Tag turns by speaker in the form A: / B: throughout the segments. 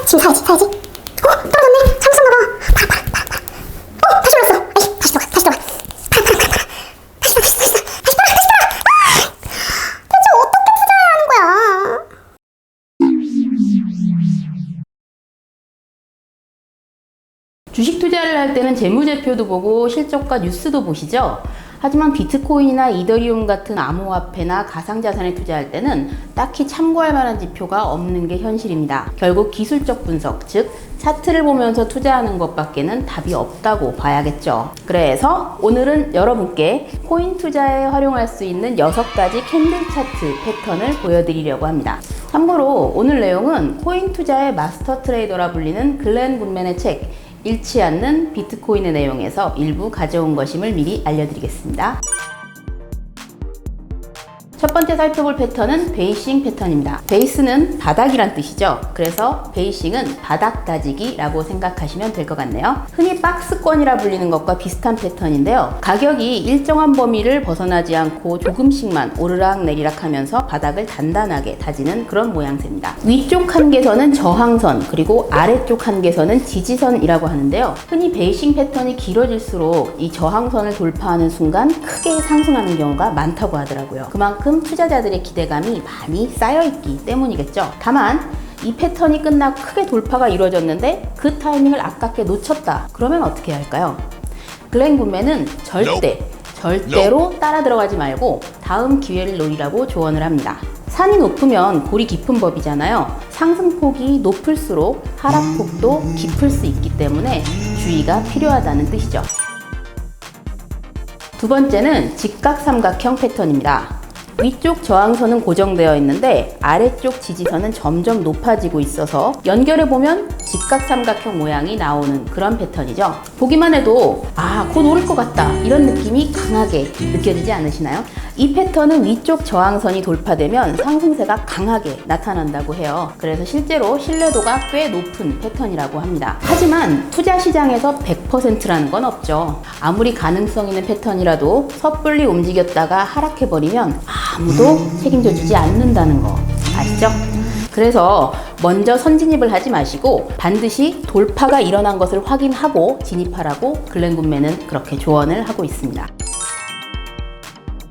A: 지금 사야지. 떨어졌네. 잠수인가 봐. 다시 올랐어. 아이, 다시 들어가. 다시 돌아. 대체 어떻게 투자해야 하는 거야?
B: 주식 투자를 할 때는 재무제표도 보고 실적과 뉴스도 보시죠? 하지만 비트코인이나 이더리움 같은 암호화폐나 가상자산에 투자할 때는 딱히 참고할 만한 지표가 없는 게 현실입니다. 결국 기술적 분석, 즉 차트를 보면서 투자하는 것밖에는 답이 없다고 봐야겠죠. 그래서 오늘은 여러분께 코인 투자에 활용할 수 있는 6가지 캔들 차트 패턴을 보여드리려고 합니다. 참고로 오늘 내용은 코인 투자의 마스터 트레이더라 불리는 글렌 굿맨의 책 잃지 않는 비트코인의 내용에서 일부 가져온 것임을 미리 알려드리겠습니다. 첫 번째 살펴볼 패턴은 베이싱 패턴입니다. 베이스는 바닥이란 뜻이죠. 그래서 베이싱은 바닥 다지기라고 생각하시면 될 것 같네요. 흔히 박스권이라 불리는 것과 비슷한 패턴인데요. 가격이 일정한 범위를 벗어나지 않고 조금씩만 오르락 내리락 하면서 바닥을 단단하게 다지는 그런 모양새입니다. 위쪽 한계선은 저항선, 그리고 아래쪽 한계선은 지지선이라고 하는데요. 흔히 베이싱 패턴이 길어질수록 이 저항선을 돌파하는 순간 크게 상승하는 경우가 많다고 하더라고요. 그만큼 투자자들의 기대감이 많이 쌓여있기 때문이겠죠. 다만 이 패턴이 끝나고 크게 돌파가 이루어졌는데 그 타이밍을 아깝게 놓쳤다. 그러면 어떻게 해야 할까요? 글렌 굿맨은 절대로 따라 들어가지 말고 다음 기회를 노리라고 조언을 합니다. 산이 높으면 골이 깊은 법이잖아요. 상승폭이 높을수록 하락폭도 깊을 수 있기 때문에 주의가 필요하다는 뜻이죠. 두 번째는 직각삼각형 패턴입니다. 위쪽 저항선은 고정되어 있는데 아래쪽 지지선은 점점 높아지고 있어서 연결해보면 직각삼각형 모양이 나오는 그런 패턴이죠. 보기만 해도 곧 오를 것 같다 이런 느낌이 강하게 느껴지지 않으시나요? 이 패턴은 위쪽 저항선이 돌파되면 상승세가 강하게 나타난다고 해요. 그래서 실제로 신뢰도가 꽤 높은 패턴이라고 합니다. 하지만 투자 시장에서 100%라는 건 없죠. 아무리 가능성 있는 패턴이라도 섣불리 움직였다가 하락해버리면 아무도 책임져 주지 않는다는 거 아시죠? 그래서 먼저 선진입을 하지 마시고 반드시 돌파가 일어난 것을 확인하고 진입하라고 글렌 굿맨은 그렇게 조언을 하고 있습니다.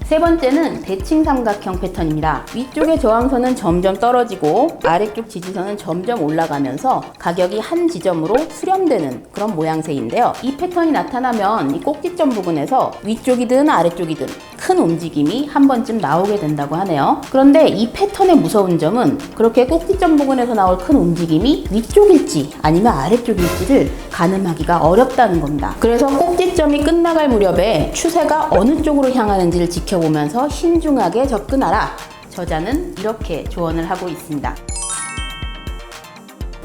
B: 세 번째는 대칭 삼각형 패턴입니다. 위쪽의 저항선은 점점 떨어지고 아래쪽 지지선은 점점 올라가면서 가격이 한 지점으로 수렴되는 그런 모양새인데요. 이 패턴이 나타나면 이 꼭지점 부분에서 위쪽이든 아래쪽이든 큰 움직임이 한 번쯤 나오게 된다고 하네요. 그런데 이 패턴의 무서운 점은 그렇게 꼭지점 부분에서 나올 큰 움직임이 위쪽일지 아니면 아래쪽일지를 가늠하기가 어렵다는 겁니다. 그래서 꼭지점이 끝나갈 무렵에 추세가 어느 쪽으로 향하는지를 지켜보면서 신중하게 접근하라. 저자는 이렇게 조언을 하고 있습니다.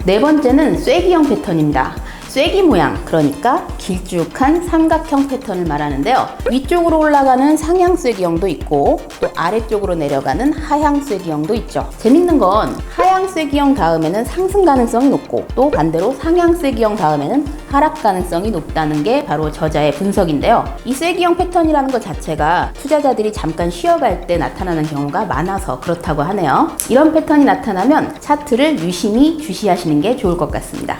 B: 네 번째는 쐐기형 패턴입니다. 쐐기 모양, 그러니까 길쭉한 삼각형 패턴을 말하는데요. 위쪽으로 올라가는 상향 쐐기형도 있고 또 아래쪽으로 내려가는 하향 쐐기형도 있죠. 재밌는 건 하향 쐐기형 다음에는 상승 가능성이 높고 또 반대로 상향 쐐기형 다음에는 하락 가능성이 높다는 게 바로 저자의 분석인데요. 이 쐐기형 패턴이라는 것 자체가 투자자들이 잠깐 쉬어갈 때 나타나는 경우가 많아서 그렇다고 하네요. 이런 패턴이 나타나면 차트를 유심히 주시하시는 게 좋을 것 같습니다.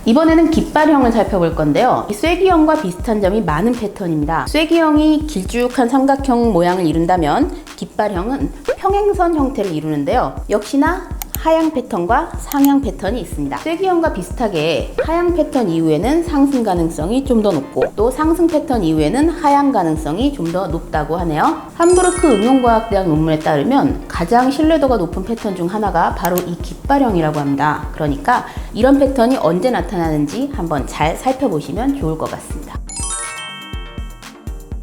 B: 이번에는 깃발형을 살펴볼 건데요. 이 쐐기형과 비슷한 점이 많은 패턴입니다. 쐐기형이 길쭉한 삼각형 모양을 이룬다면 깃발형은 평행선 형태를 이루는데요. 역시나 하향 패턴과 상향 패턴이 있습니다. 쐐기형과 비슷하게 하향 패턴 이후에는 상승 가능성이 좀 더 높고 또 상승 패턴 이후에는 하향 가능성이 좀 더 높다고 하네요. 함부르크 응용과학대학 논문에 따르면 가장 신뢰도가 높은 패턴 중 하나가 바로 이 깃발형이라고 합니다. 그러니까 이런 패턴이 언제 나타나는지 한번 잘 살펴보시면 좋을 것 같습니다.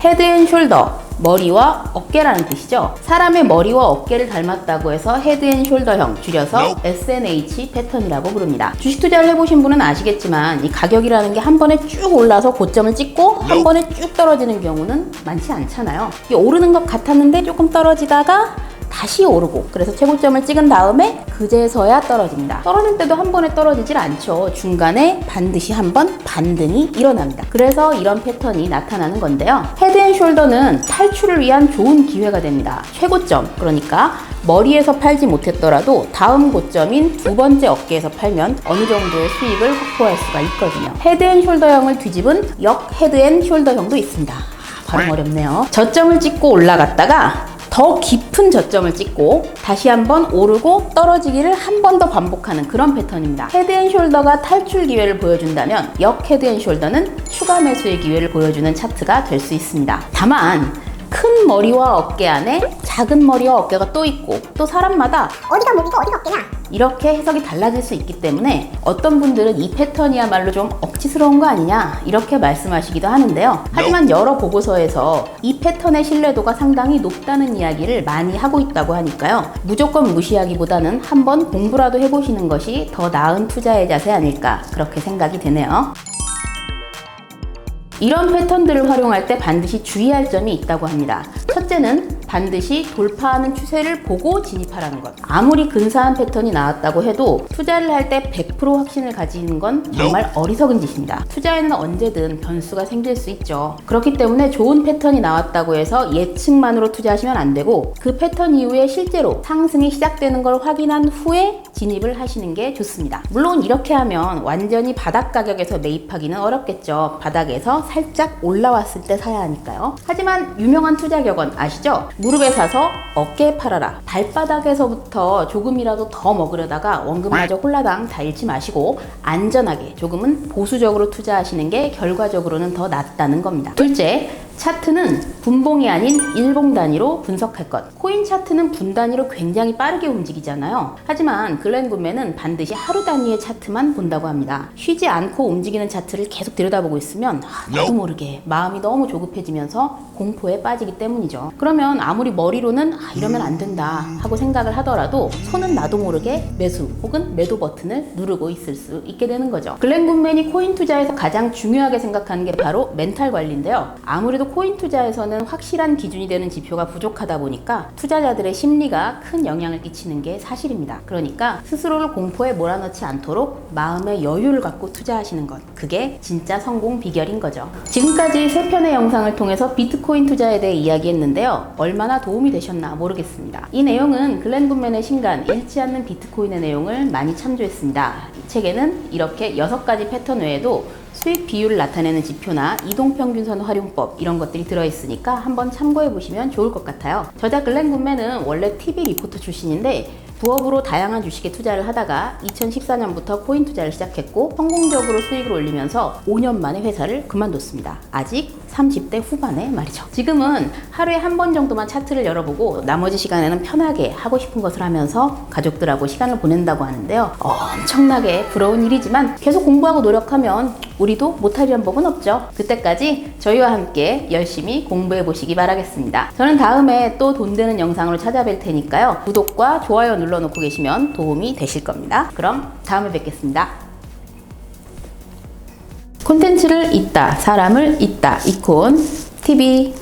B: 헤드 앤 숄더, 머리와 어깨라는 뜻이죠. 사람의 머리와 어깨를 닮았다고 해서 헤드 앤 숄더형, 줄여서 SNH 패턴이라고 부릅니다. 주식 투자를 해보신 분은 아시겠지만 이 가격이라는 게 한 번에 쭉 올라서 고점을 찍고 한 번에 쭉 떨어지는 경우는 많지 않잖아요. 이게 오르는 것 같았는데 조금 떨어지다가 다시 오르고, 그래서 최고점을 찍은 다음에 그제서야 떨어집니다. 떨어질 때도 한 번에 떨어지질 않죠. 중간에 반드시 한 번 반등이 일어납니다. 그래서 이런 패턴이 나타나는 건데요. 헤드앤숄더는 탈출을 위한 좋은 기회가 됩니다. 최고점, 그러니까 머리에서 팔지 못했더라도 다음 고점인 두 번째 어깨에서 팔면 어느 정도의 수익을 확보할 수가 있거든요. 헤드앤숄더형을 뒤집은 역 헤드앤숄더형도 있습니다. 발음 어렵네요. 저점을 찍고 올라갔다가 더 깊은 저점을 찍고 다시 한번 오르고 떨어지기를 한 번 더 반복하는 그런 패턴입니다. 헤드앤숄더가 탈출 기회를 보여준다면 역 헤드앤숄더는 추가 매수의 기회를 보여주는 차트가 될 수 있습니다. 다만 큰 머리와 어깨 안에 작은 머리와 어깨가 또 있고, 또 사람마다
A: 어디가 목이고 어디가 어깨냐?
B: 이렇게 해석이 달라질 수 있기 때문에 어떤 분들은 이 패턴이야말로 좀 억지스러운 거 아니냐 이렇게 말씀하시기도 하는데요. 하지만 여러 보고서에서 이 패턴의 신뢰도가 상당히 높다는 이야기를 많이 하고 있다고 하니까요. 무조건 무시하기보다는 한번 공부라도 해보시는 것이 더 나은 투자의 자세 아닐까 그렇게 생각이 되네요. 이런 패턴들을 활용할 때 반드시 주의할 점이 있다고 합니다. 첫째는 반드시 돌파하는 추세를 보고 진입하라는 것. 아무리 근사한 패턴이 나왔다고 해도 투자를 할 때 100% 확신을 가지는 건 정말 어리석은 짓입니다. 투자에는 언제든 변수가 생길 수 있죠. 그렇기 때문에 좋은 패턴이 나왔다고 해서 예측만으로 투자하시면 안 되고, 그 패턴 이후에 실제로 상승이 시작되는 걸 확인한 후에 진입을 하시는 게 좋습니다. 물론 이렇게 하면 완전히 바닥 가격에서 매입하기는 어렵겠죠. 바닥에서 살짝 올라왔을 때 사야 하니까요. 하지만 유명한 투자 격언 아시죠? 무릎에 사서 어깨에 팔아라. 발바닥에서부터 조금이라도 더 먹으려다가 원금마저 홀라당 다 잃지 마시고 안전하게 조금은 보수적으로 투자하시는 게 결과적으로는 더 낫다는 겁니다. 둘째, 차트는 분봉이 아닌 일봉 단위로 분석할 것. 코인 차트는 분 단위로 굉장히 빠르게 움직이잖아요. 하지만 글렌 굿맨은 반드시 하루 단위의 차트만 본다고 합니다. 쉬지 않고 움직이는 차트를 계속 들여다보고 있으면 나도 모르게 마음이 너무 조급해지면서 공포에 빠지기 때문이죠. 그러면 아무리 머리로는 이러면 안 된다 하고 생각을 하더라도 손은 나도 모르게 매수 혹은 매도 버튼을 누르고 있을 수 있게 되는 거죠. 글렌 굿맨이 코인 투자에서 가장 중요하게 생각하는 게 바로 멘탈 관리인데요. 아무래도 코인 투자에서는 확실한 기준이 되는 지표가 부족하다 보니까 투자자들의 심리가 큰 영향을 끼치는 게 사실입니다. 그러니까 스스로를 공포에 몰아넣지 않도록 마음의 여유를 갖고 투자하시는 것, 그게 진짜 성공 비결인 거죠. 지금까지 3편의 영상을 통해서 비트코인 투자에 대해 이야기했는데요. 얼마나 도움이 되셨나 모르겠습니다. 이 내용은 글렌 굿맨의 신간 잃지 않는 비트코인의 내용을 많이 참조했습니다. 이 책에는 이렇게 6가지 패턴 외에도 수익 비율을 나타내는 지표나 이동평균선 활용법 이런 것들이 들어있으니까 한번 참고해 보시면 좋을 것 같아요. 저자 글렌 굿맨은 원래 TV 리포터 출신인데 부업으로 다양한 주식에 투자를 하다가 2014년부터 코인 투자를 시작했고 성공적으로 수익을 올리면서 5년 만에 회사를 그만뒀습니다. 아직 30대 후반에 말이죠. 지금은 하루에 한 번 정도만 차트를 열어보고 나머지 시간에는 편하게 하고 싶은 것을 하면서 가족들하고 시간을 보낸다고 하는데요. 엄청나게 부러운 일이지만 계속 공부하고 노력하면 우리도 못하리란 법은 없죠. 그때까지 저희와 함께 열심히 공부해 보시기 바라겠습니다. 저는 다음에 또 돈 되는 영상으로 찾아뵐 테니까요. 구독과 좋아요 눌러놓고 계시면 도움이 되실 겁니다. 그럼 다음에 뵙겠습니다. 콘텐츠를 잇다, 사람을 잇다, 이콘 TV